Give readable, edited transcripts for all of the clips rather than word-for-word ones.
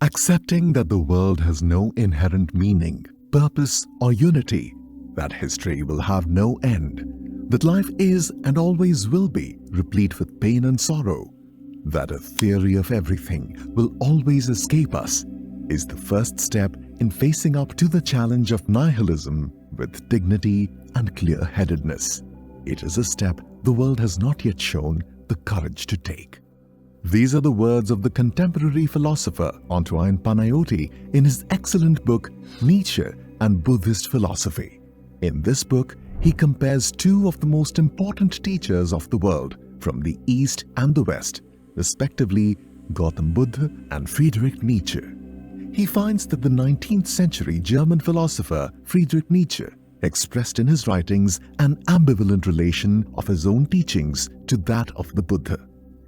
Accepting that the world has no inherent meaning, purpose, or unity, that history will have no end, that life is and always will be replete with pain and sorrow, that a theory of everything will always escape us, is the first step in facing up to the challenge of nihilism with dignity and clear-headedness. It is a step the world has not yet shown the courage to take. These are the words of the contemporary philosopher Antoine Panayiotis in his excellent book Nietzsche and Buddhist Philosophy. In this book, he compares two of the most important teachers of the world from the East and the West, respectively Gautama Buddha and Friedrich Nietzsche. He finds that the 19th century German philosopher Friedrich Nietzsche expressed in his writings an ambivalent relation of his own teachings to that of the Buddha.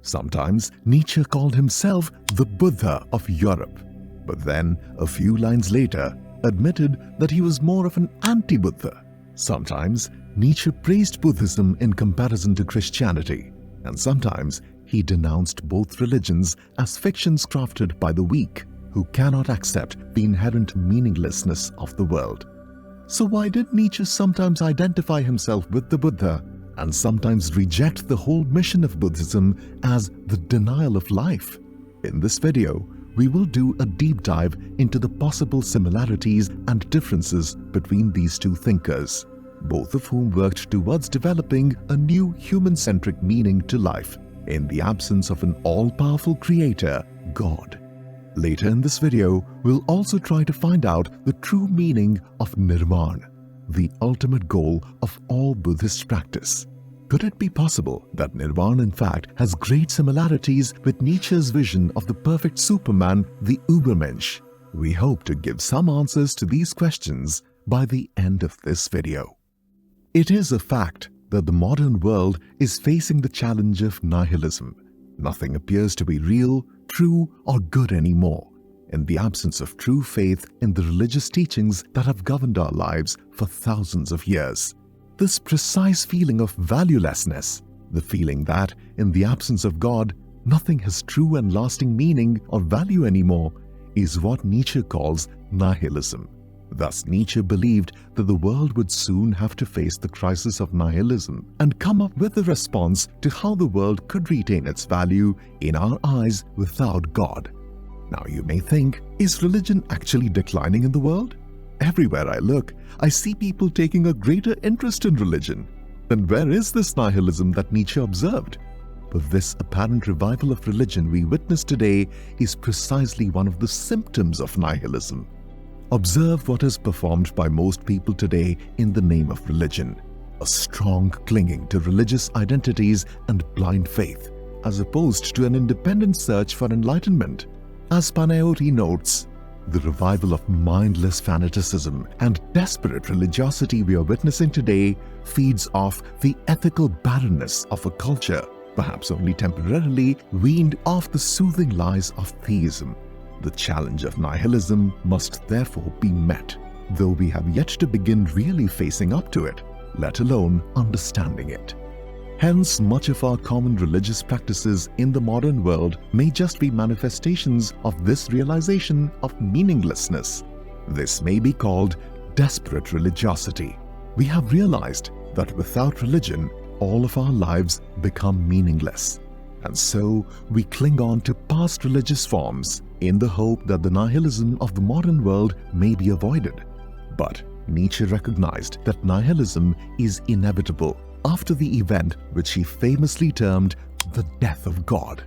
Sometimes Nietzsche called himself the Buddha of Europe, but then a few lines later admitted that he was more of an anti-Buddha. Sometimes Nietzsche praised Buddhism in comparison to Christianity, and sometimes he denounced both religions as fictions crafted by the weak who cannot accept the inherent meaninglessness of the world. So why did Nietzsche sometimes identify himself with the Buddha and sometimes reject the whole mission of Buddhism as the denial of life? In this video, we will do a deep dive into the possible similarities and differences between these two thinkers, both of whom worked towards developing a new human-centric meaning to life in the absence of an all-powerful creator, God. Later in this video, we'll also try to find out the true meaning of Nirvana, the ultimate goal of all Buddhist practice. Could it be possible that Nirvana in fact has great similarities with Nietzsche's vision of the perfect Superman, the Übermensch? We hope to give some answers to these questions by the end of this video. It is a fact that the modern world is facing the challenge of nihilism. Nothing appears to be real, true, or good anymore, in the absence of true faith in the religious teachings that have governed our lives for thousands of years. This precise feeling of valuelessness, the feeling that, in the absence of God, nothing has true and lasting meaning or value anymore, is what Nietzsche calls nihilism. Thus, Nietzsche believed that the world would soon have to face the crisis of nihilism and come up with a response to how the world could retain its value in our eyes without God. Now you may think, is religion actually declining in the world? Everywhere I look, I see people taking a greater interest in religion. Then where is this nihilism that Nietzsche observed? But this apparent revival of religion we witness today is precisely one of the symptoms of nihilism. Observe what is performed by most people today in the name of religion, a strong clinging to religious identities and blind faith, as opposed to an independent search for enlightenment. As Panayiotis notes, the revival of mindless fanaticism and desperate religiosity we are witnessing today feeds off the ethical barrenness of a culture, perhaps only temporarily weaned off the soothing lies of theism. The challenge of nihilism must therefore be met, though we have yet to begin really facing up to it, let alone understanding it. Hence, much of our common religious practices in the modern world may just be manifestations of this realization of meaninglessness. This may be called desperate religiosity. We have realized that without religion, all of our lives become meaningless. And so we cling on to past religious forms in the hope that the nihilism of the modern world may be avoided. But Nietzsche recognized that nihilism is inevitable after the event which he famously termed the death of God.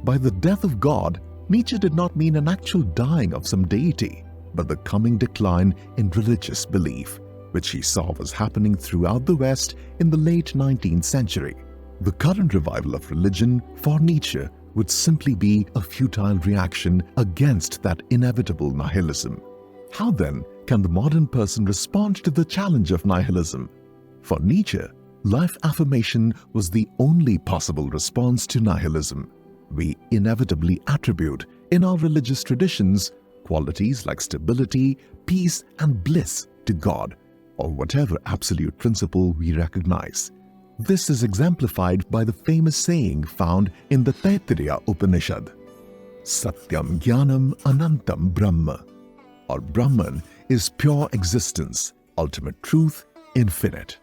By the death of God, Nietzsche did not mean an actual dying of some deity, but the coming decline in religious belief, which he saw was happening throughout the West in the late 19th century. The current revival of religion for Nietzsche would simply be a futile reaction against that inevitable nihilism. How then can the modern person respond to the challenge of nihilism? For Nietzsche, life affirmation was the only possible response to nihilism. We inevitably attribute in our religious traditions qualities like stability, peace, and bliss to God, or whatever absolute principle we recognize. This is exemplified by the famous saying found in the Taittiriya Upanishad: Satyam Jnanam Anantam Brahma, or Brahman is pure existence, ultimate truth, infinite.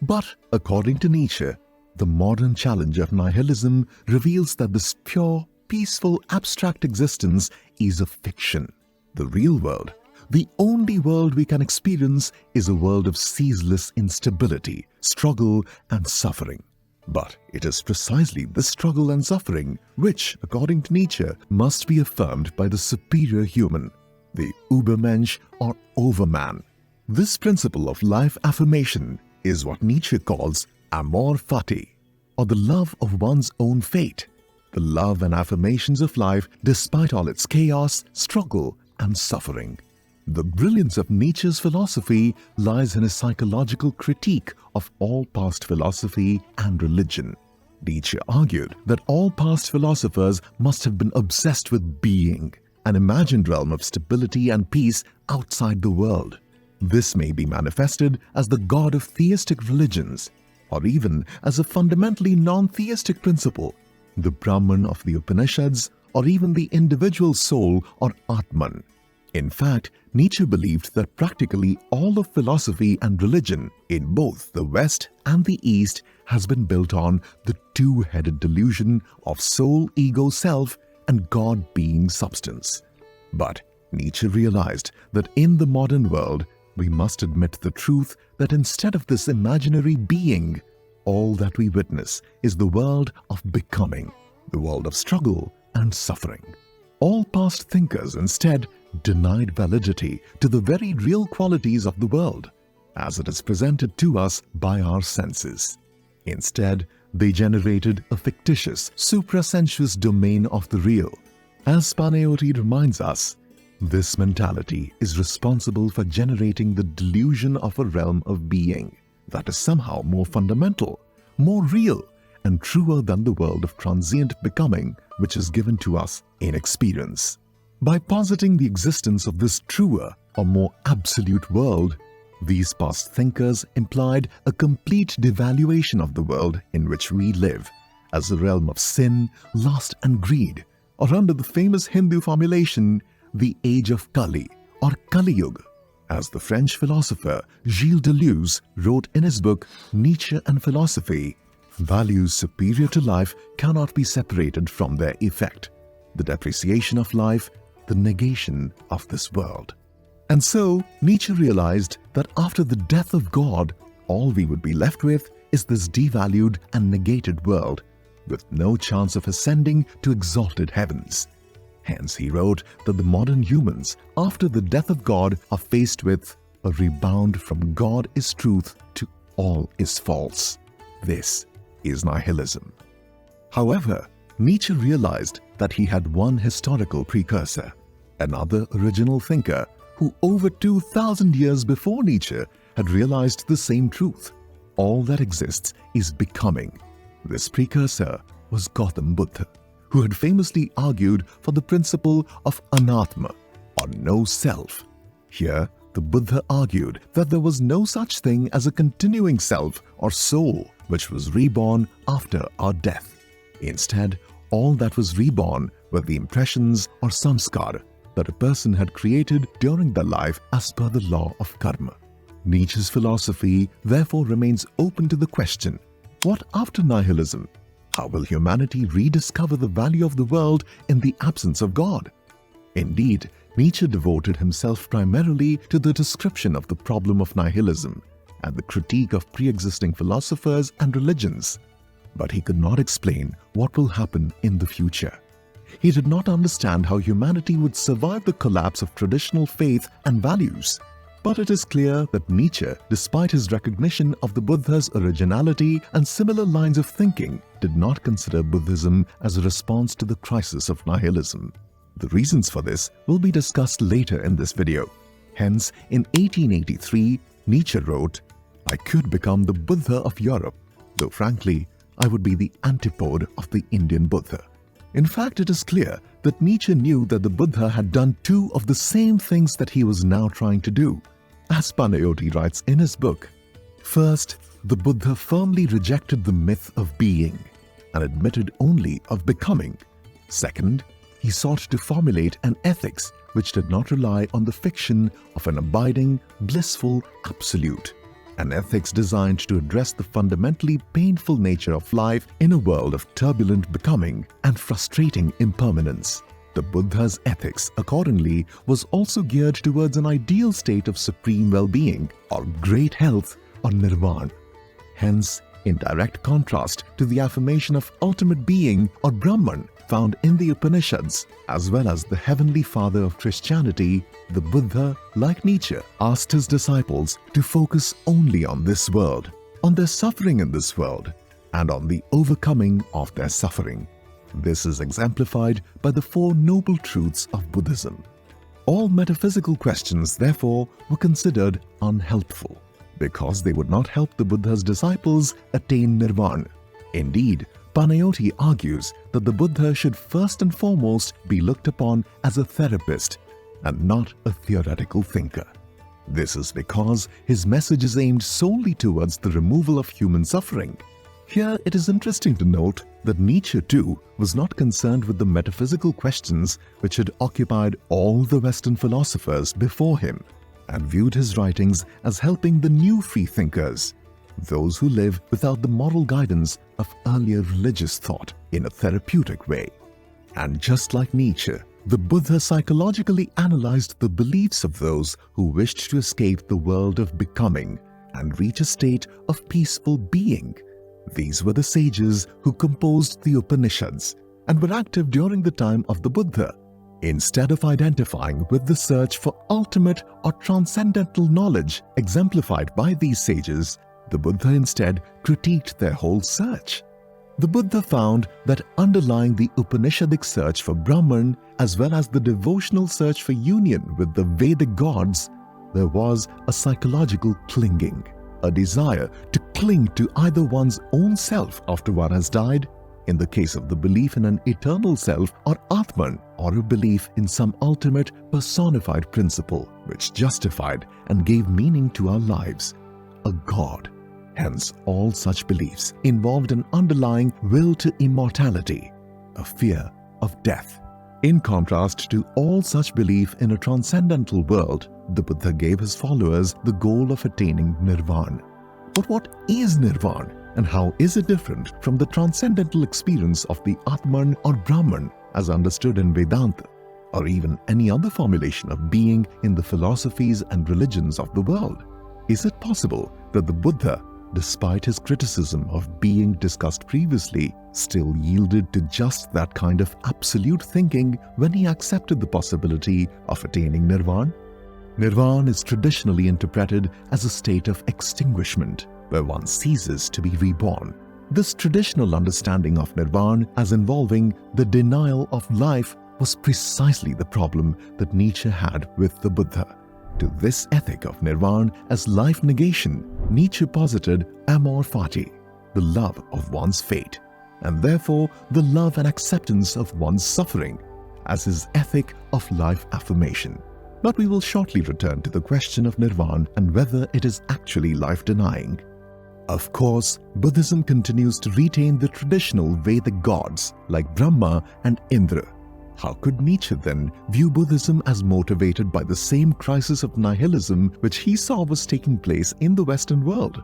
But according to Nietzsche, the modern challenge of nihilism reveals that this pure, peaceful, abstract existence is a fiction. The real world, the only world we can experience, is a world of ceaseless instability, struggle, and suffering. But it is precisely this struggle and suffering which, according to Nietzsche, must be affirmed by the superior human, the Übermensch or Overman. This principle of life affirmation is what Nietzsche calls Amor Fati, or the love of one's own fate, the love and affirmations of life despite all its chaos, struggle, and suffering. The brilliance of Nietzsche's philosophy lies in his psychological critique of all past philosophy and religion. Nietzsche argued that all past philosophers must have been obsessed with being, an imagined realm of stability and peace outside the world. This may be manifested as the god of theistic religions, or even as a fundamentally non-theistic principle, the Brahman of the Upanishads, or even the individual soul or Atman. In fact, Nietzsche believed that practically all of philosophy and religion in both the West and the East has been built on the two-headed delusion of soul, ego, self, and God being substance. But Nietzsche realized that in the modern world, we must admit the truth that instead of this imaginary being, all that we witness is the world of becoming, the world of struggle and suffering. All past thinkers instead denied validity to the very real qualities of the world, as it is presented to us by our senses. Instead, they generated a fictitious, suprasensuous domain of the real. As Panayoty reminds us, this mentality is responsible for generating the delusion of a realm of being that is somehow more fundamental, more real, and truer than the world of transient becoming which is given to us in experience. By positing the existence of this truer or more absolute world, these past thinkers implied a complete devaluation of the world in which we live as a realm of sin, lust, and greed, or under the famous Hindu formulation, the age of Kali or Kali Yuga. As the French philosopher Gilles Deleuze wrote in his book Nietzsche and Philosophy, values superior to life cannot be separated from their effect, the depreciation of life, the negation of this world. And so Nietzsche realized that after the death of God, all we would be left with is this devalued and negated world, with no chance of ascending to exalted heavens. Hence he wrote that the modern humans, after the death of God, are faced with a rebound from God is truth to all is false. This is nihilism. However, Nietzsche realized that he had one historical precursor, another original thinker who over 2,000 years before Nietzsche had realized the same truth. All that exists is becoming. This precursor was Gautama Buddha, who had famously argued for the principle of anatma, or no self. Here, the Buddha argued that there was no such thing as a continuing self or soul which was reborn after our death. Instead, all that was reborn were the impressions or samskara that a person had created during their life as per the law of karma. Nietzsche's philosophy therefore remains open to the question, what after nihilism? How will humanity rediscover the value of the world in the absence of God? Indeed, Nietzsche devoted himself primarily to the description of the problem of nihilism and the critique of pre-existing philosophers and religions. But he could not explain what will happen in the future. He did not understand how humanity would survive the collapse of traditional faith and values. But it is clear that Nietzsche, despite his recognition of the Buddha's originality and similar lines of thinking, did not consider Buddhism as a response to the crisis of nihilism. The reasons for this will be discussed later in this video. Hence, in 1883, Nietzsche wrote, "I could become the Buddha of Europe, though frankly, I would be the antipode of the Indian Buddha." In fact, it is clear that Nietzsche knew that the Buddha had done two of the same things that he was now trying to do. As Panayoty writes in his book, first, the Buddha firmly rejected the myth of being and admitted only of becoming. Second, he sought to formulate an ethics which did not rely on the fiction of an abiding, blissful absolute. An ethics designed to address the fundamentally painful nature of life in a world of turbulent becoming and frustrating impermanence. The Buddha's ethics, accordingly, was also geared towards an ideal state of supreme well-being or great health or nirvana. Hence, in direct contrast to the affirmation of ultimate being or Brahman found in the Upanishads, as well as the heavenly father of Christianity, the Buddha, like Nietzsche, asked his disciples to focus only on this world, on their suffering in this world, and on the overcoming of their suffering. This is exemplified by the Four Noble Truths of Buddhism. All metaphysical questions, therefore, were considered unhelpful, because they would not help the Buddha's disciples attain nirvana. Indeed, Panayoti argues that the Buddha should first and foremost be looked upon as a therapist and not a theoretical thinker. This is because his message is aimed solely towards the removal of human suffering. Here it is interesting to note that Nietzsche too was not concerned with the metaphysical questions which had occupied all the Western philosophers before him, and viewed his writings as helping the new free thinkers, those who live without the moral guidance of earlier religious thought, in a therapeutic way. And just like Nietzsche, the Buddha psychologically analyzed the beliefs of those who wished to escape the world of becoming and reach a state of peaceful being. These were the sages who composed the Upanishads and were active during the time of the Buddha. Instead of identifying with the search for ultimate or transcendental knowledge exemplified by these sages, the Buddha instead critiqued their whole search. The Buddha found that underlying the Upanishadic search for Brahman, as well as the devotional search for union with the Vedic gods, there was a psychological clinging, a desire to cling to either one's own self after one has died, in the case of the belief in an eternal self or Atman, or a belief in some ultimate personified principle which justified and gave meaning to our lives, a God. Hence, all such beliefs involved an underlying will to immortality, a fear of death. In contrast to all such belief in a transcendental world, the Buddha gave his followers the goal of attaining nirvana. But what is nirvana, and how is it different from the transcendental experience of the Atman or Brahman as understood in Vedanta, or even any other formulation of being in the philosophies and religions of the world? Is it possible that the Buddha, despite his criticism of being discussed previously, still yielded to just that kind of absolute thinking when he accepted the possibility of attaining nirvana? Nirvana is traditionally interpreted as a state of extinguishment, where one ceases to be reborn. This traditional understanding of nirvana as involving the denial of life was precisely the problem that Nietzsche had with the Buddha. To this ethic of nirvana as life negation, Nietzsche posited Amor Fati, the love of one's fate, and therefore the love and acceptance of one's suffering, as his ethic of life affirmation. But we will shortly return to the question of nirvana and whether it is actually life-denying. Of course, Buddhism continues to retain the traditional Vedic gods like Brahma and Indra. How could Nietzsche then view Buddhism as motivated by the same crisis of nihilism which he saw was taking place in the Western world?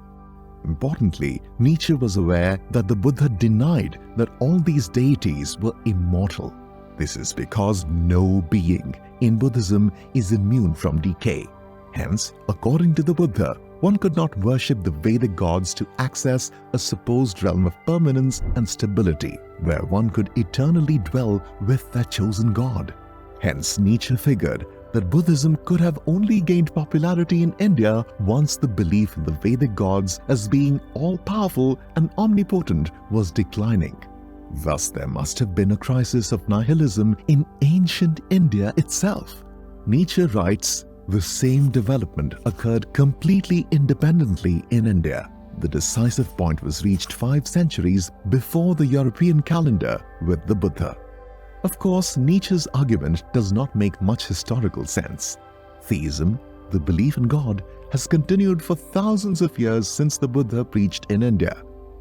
Importantly, Nietzsche was aware that the Buddha denied that all these deities were immortal. This is because no being in Buddhism is immune from decay. Hence, according to the Buddha, one could not worship the Vedic gods to access a supposed realm of permanence and stability, where one could eternally dwell with their chosen god. Hence, Nietzsche figured that Buddhism could have only gained popularity in India once the belief in the Vedic gods as being all-powerful and omnipotent was declining. Thus, there must have been a crisis of nihilism in ancient India itself. Nietzsche writes, "The same development occurred completely independently in India. The decisive point was reached 5 centuries before the European calendar with the Buddha." Of course, Nietzsche's argument does not make much historical sense. Theism, the belief in God, has continued for thousands of years since the Buddha preached in India.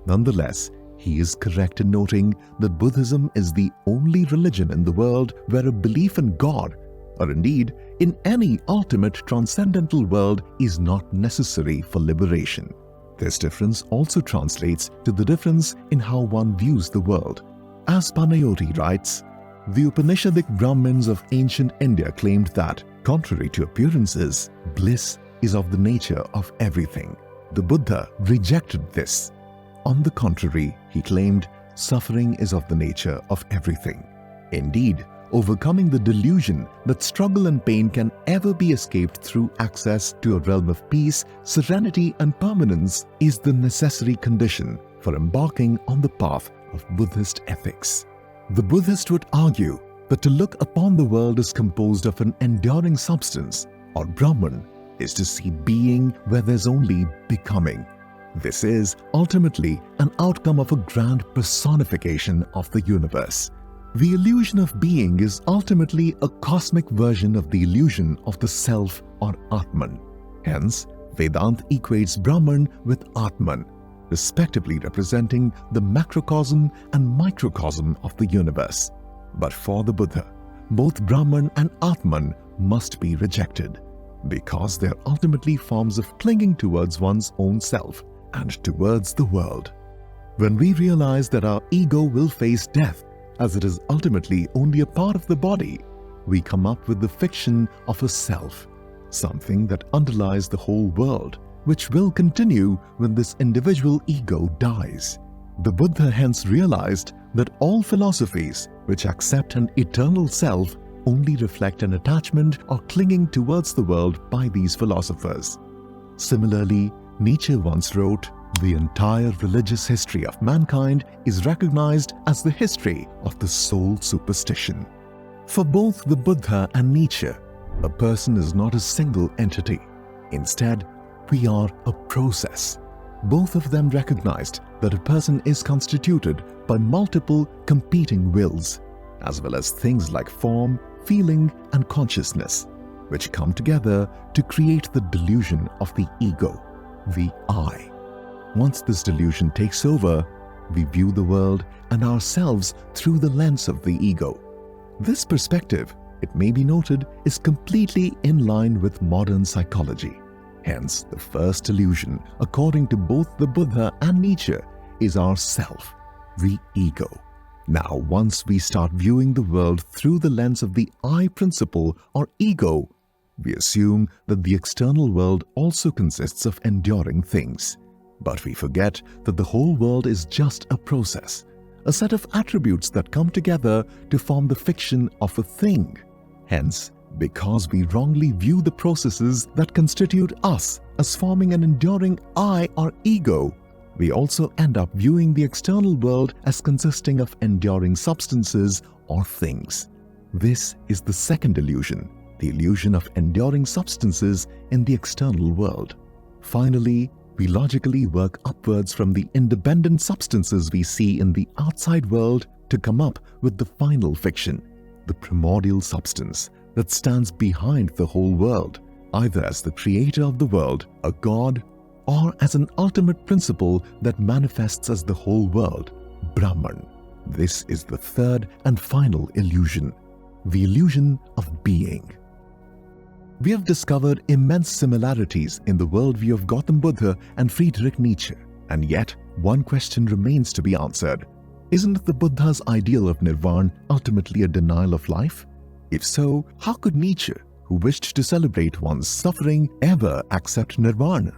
Nonetheless, He is correct in noting that Buddhism is the only religion in the world where a belief in God, or indeed in any ultimate transcendental world, is not necessary for liberation. This difference also translates to the difference in how one views the world. As Panayoti writes, the Upanishadic Brahmins of ancient India claimed that, contrary to appearances, bliss is of the nature of everything. The Buddha rejected this. On the contrary, he claimed suffering is of the nature of everything. Indeed, overcoming the delusion that struggle and pain can ever be escaped through access to a realm of peace, serenity, and permanence is the necessary condition for embarking on the path of Buddhist ethics. The Buddhist would argue that to look upon the world as composed of an enduring substance, or Brahman, is to see being where there's only becoming. This is ultimately an outcome of a grand personification of the universe. The illusion of being is ultimately a cosmic version of the illusion of the self or Atman. Hence, Vedanta equates Brahman with Atman, respectively representing the macrocosm and microcosm of the universe. But for the Buddha, both Brahman and Atman must be rejected, because they are ultimately forms of clinging towards one's own self and towards the world. When we realize that our ego will face death, as it is ultimately only a part of the body, we come up with the fiction of a self, something that underlies the whole world, which will continue when this individual ego dies. The Buddha hence realized that all philosophies which accept an eternal self only reflect an attachment or clinging towards the world by these philosophers. Similarly, Nietzsche once wrote, "The entire religious history of mankind is recognized as the history of the soul superstition." For both the Buddha and Nietzsche, a person is not a single entity. Instead, we are a process. Both of them recognized that a person is constituted by multiple competing wills, as well as things like form, feeling, and consciousness, which come together to create the delusion of the ego, the I. Once this delusion takes over, we view the world and ourselves through the lens of the ego. This perspective, it may be noted, is completely in line with modern psychology. Hence, the first illusion, according to both the Buddha and Nietzsche, is our self, the ego. Now, once we start viewing the world through the lens of the I principle or ego, we assume that the external world also consists of enduring things. But we forget that the whole world is just a process, a set of attributes that come together to form the fiction of a thing. Hence, because we wrongly view the processes that constitute us as forming an enduring I or ego, we also end up viewing the external world as consisting of enduring substances or things. This is the second illusion, the illusion of enduring substances in the external world. Finally, we logically work upwards from the independent substances we see in the outside world to come up with the final fiction, the primordial substance that stands behind the whole world, either as the creator of the world, a god, or as an ultimate principle that manifests as the whole world, Brahman. This is the third and final illusion, the illusion of being. We have discovered immense similarities in the worldview of Gautama Buddha and Friedrich Nietzsche, and yet one question remains to be answered. Isn't the Buddha's ideal of Nirvana ultimately a denial of life? If so, how could Nietzsche, who wished to celebrate one's suffering, ever accept Nirvana?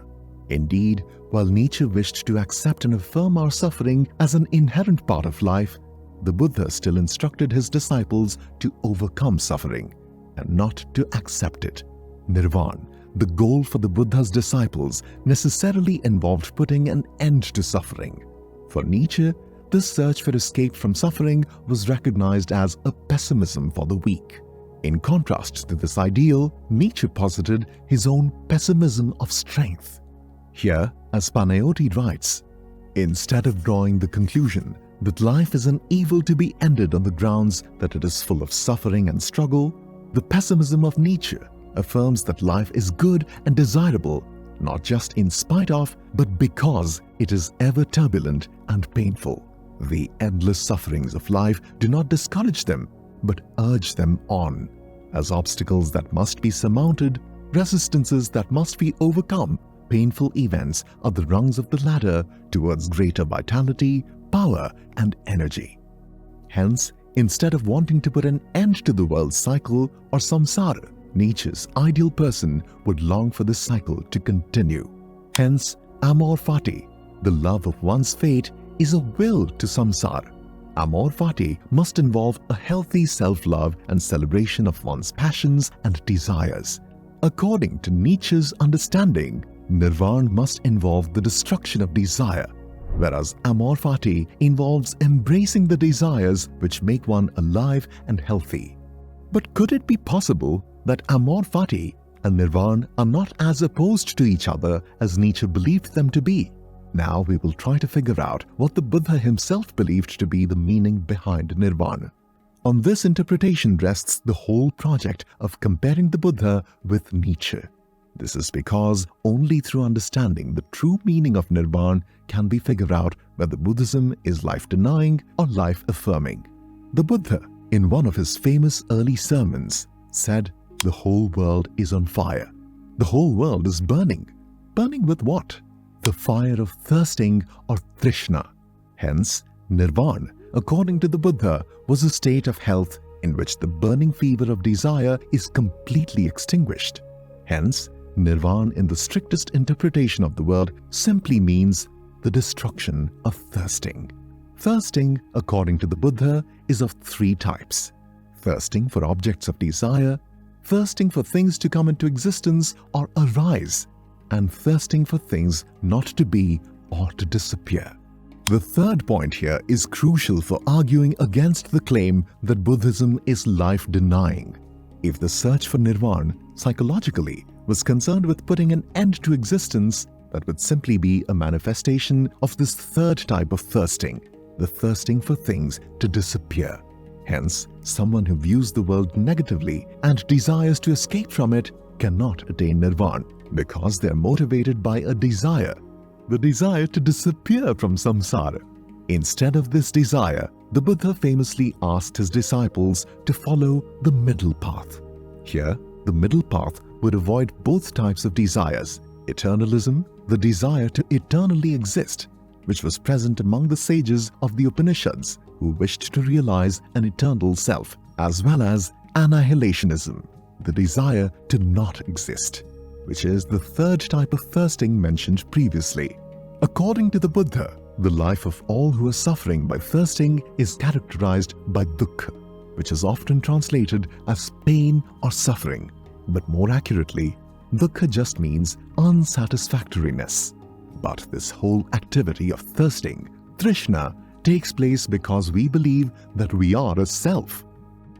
Indeed, while Nietzsche wished to accept and affirm our suffering as an inherent part of life, the Buddha still instructed his disciples to overcome suffering and not to accept it. Nirvana, the goal for the Buddha's disciples, necessarily involved putting an end to suffering. For Nietzsche, this search for escape from suffering was recognized as a pessimism for the weak. In contrast to this ideal, Nietzsche posited his own pessimism of strength. Here, as Panayoti writes, instead of drawing the conclusion that life is an evil to be ended on the grounds that it is full of suffering and struggle, the pessimism of Nietzsche affirms that life is good and desirable, not just in spite of, but because it is ever turbulent and painful. The endless sufferings of life do not discourage them, but urge them on, as obstacles that must be surmounted, resistances that must be overcome. Painful events are the rungs of the ladder towards greater vitality, power, and energy. Hence, instead of wanting to put an end to the world's cycle or samsara, Nietzsche's ideal person would long for this cycle to continue. Hence, Amor Fati, the love of one's fate, is a will to samsara. Amor Fati must involve a healthy self-love and celebration of one's passions and desires. According to Nietzsche's understanding, Nirvana must involve the destruction of desire, whereas Amor Fati involves embracing the desires which make one alive and healthy. But could it be possible that Amor Fati and Nirvana are not as opposed to each other as Nietzsche believed them to be? Now we will try to figure out what the Buddha himself believed to be the meaning behind Nirvana. On this interpretation rests the whole project of comparing the Buddha with Nietzsche. This is because only through understanding the true meaning of Nirvana can we figure out whether Buddhism is life-denying or life-affirming. The Buddha, in one of his famous early sermons, said, "The whole world is on fire. The whole world is burning. Burning with what? The fire of thirsting or Trishna." Hence, Nirvana, according to the Buddha, was a state of health in which the burning fever of desire is completely extinguished. Hence, Nirvana in the strictest interpretation of the word simply means the destruction of thirsting. Thirsting, according to the Buddha, is of three types: thirsting for objects of desire, thirsting for things to come into existence or arise, and thirsting for things not to be or to disappear. The third point here is crucial for arguing against the claim that Buddhism is life-denying. If the search for Nirvana, psychologically, was concerned with putting an end to existence, that would simply be a manifestation of this third type of thirsting, the thirsting for things to disappear. Hence, someone who views the world negatively and desires to escape from it cannot attain Nirvana because they are motivated by a desire, the desire to disappear from samsara. Instead of this desire, the Buddha famously asked his disciples to follow the middle path. Here, the middle path would avoid both types of desires: eternalism, the desire to eternally exist, which was present among the sages of the Upanishads who wished to realize an eternal self, as well as annihilationism, the desire to not exist, which is the third type of thirsting mentioned previously. According to the Buddha, the life of all who are suffering by thirsting is characterized by dukkha, which is often translated as pain or suffering, but more accurately, dukkha just means unsatisfactoriness. But this whole activity of thirsting, Trishna, takes place because we believe that we are a self.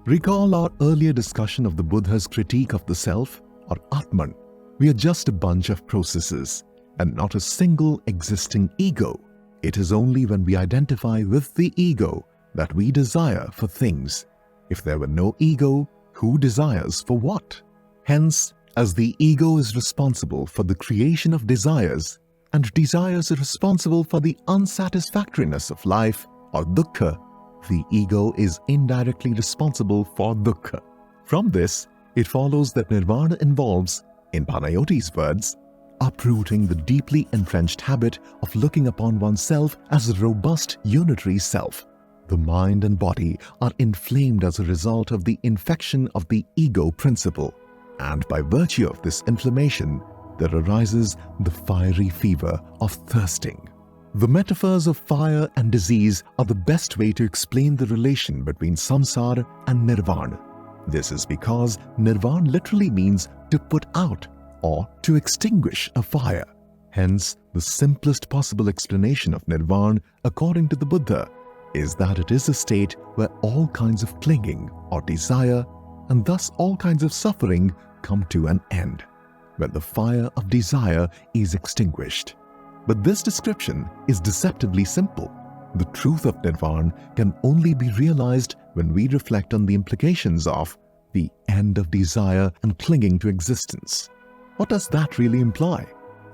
Recall our earlier discussion of the Buddha's critique of the self, or Atman. We are just a bunch of processes, and not a single existing ego. It is only when we identify with the ego that we desire for things. If there were no ego, who desires for what? Hence, as the ego is responsible for the creation of desires, and desires are responsible for the unsatisfactoriness of life, or dukkha, the ego is indirectly responsible for dukkha. From this, it follows that Nirvana involves, in Panayoti's words, uprooting the deeply entrenched habit of looking upon oneself as a robust unitary self. The mind and body are inflamed as a result of the infection of the ego principle, and by virtue of this inflammation, there arises the fiery fever of thirsting. The metaphors of fire and disease are the best way to explain the relation between samsara and nirvana. This is because nirvana literally means to put out or to extinguish a fire. Hence, the simplest possible explanation of nirvana, according to the Buddha, is that it is a state where all kinds of clinging or desire, and thus all kinds of suffering, come to an end, when the fire of desire is extinguished. But this description is deceptively simple. The truth of nirvana can only be realized when we reflect on the implications of the end of desire and clinging to existence. What does that really imply?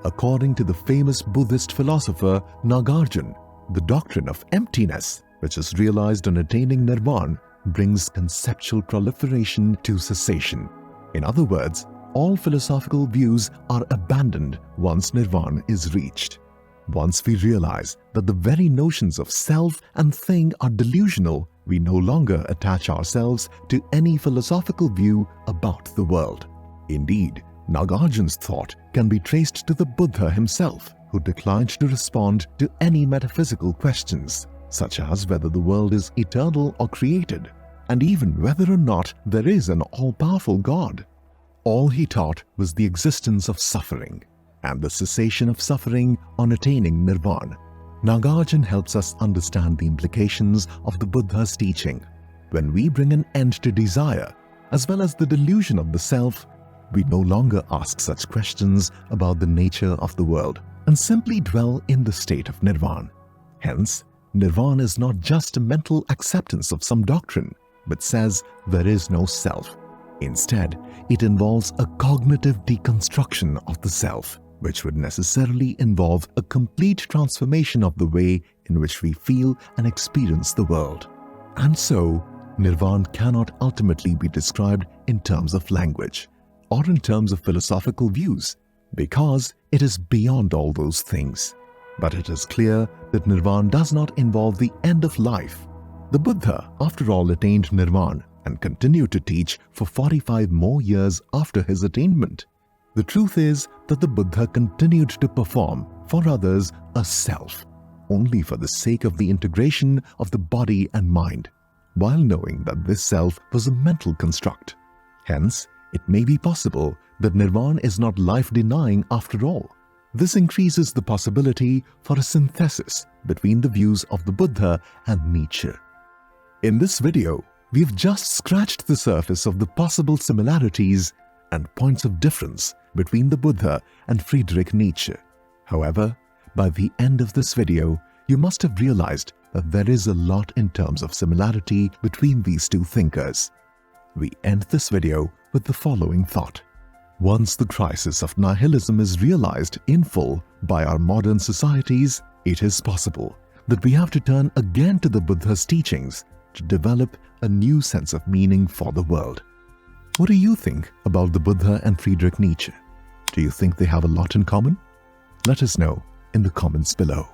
According to the famous Buddhist philosopher Nagarjuna, the doctrine of emptiness, which is realized on attaining Nirvana, brings conceptual proliferation to cessation. In other words, all philosophical views are abandoned once Nirvana is reached. Once we realize that the very notions of self and thing are delusional, we no longer attach ourselves to any philosophical view about the world. Indeed, Nagarjuna's thought can be traced to the Buddha himself, who declined to respond to any metaphysical questions, such as whether the world is eternal or created, and even whether or not there is an all-powerful God. All he taught was the existence of suffering and the cessation of suffering on attaining Nirvana. Nagarjuna helps us understand the implications of the Buddha's teaching. When we bring an end to desire, as well as the delusion of the self, we no longer ask such questions about the nature of the world and simply dwell in the state of Nirvana. Hence, Nirvana is not just a mental acceptance of some doctrine, but says there is no self. Instead, it involves a cognitive deconstruction of the self, which would necessarily involve a complete transformation of the way in which we feel and experience the world. And so, Nirvana cannot ultimately be described in terms of language or in terms of philosophical views, because it is beyond all those things. But it is clear that Nirvana does not involve the end of life. The Buddha, after all, attained Nirvana and continued to teach for 45 more years after his attainment. The truth is that the Buddha continued to perform for others a self, only for the sake of the integration of the body and mind, while knowing that this self was a mental construct. Hence, it may be possible that Nirvana is not life-denying after all. This increases the possibility for a synthesis between the views of the Buddha and Nietzsche. In this video, we've just scratched the surface of the possible similarities and points of difference between the Buddha and Friedrich Nietzsche. However, by the end of this video, you must have realized that there is a lot in terms of similarity between these two thinkers. We end this video with the following thought. Once the crisis of nihilism is realized in full by our modern societies, it is possible that we have to turn again to the Buddha's teachings to develop a new sense of meaning for the world. What do you think about the Buddha and Friedrich Nietzsche? Do you think they have a lot in common? Let us know in the comments below.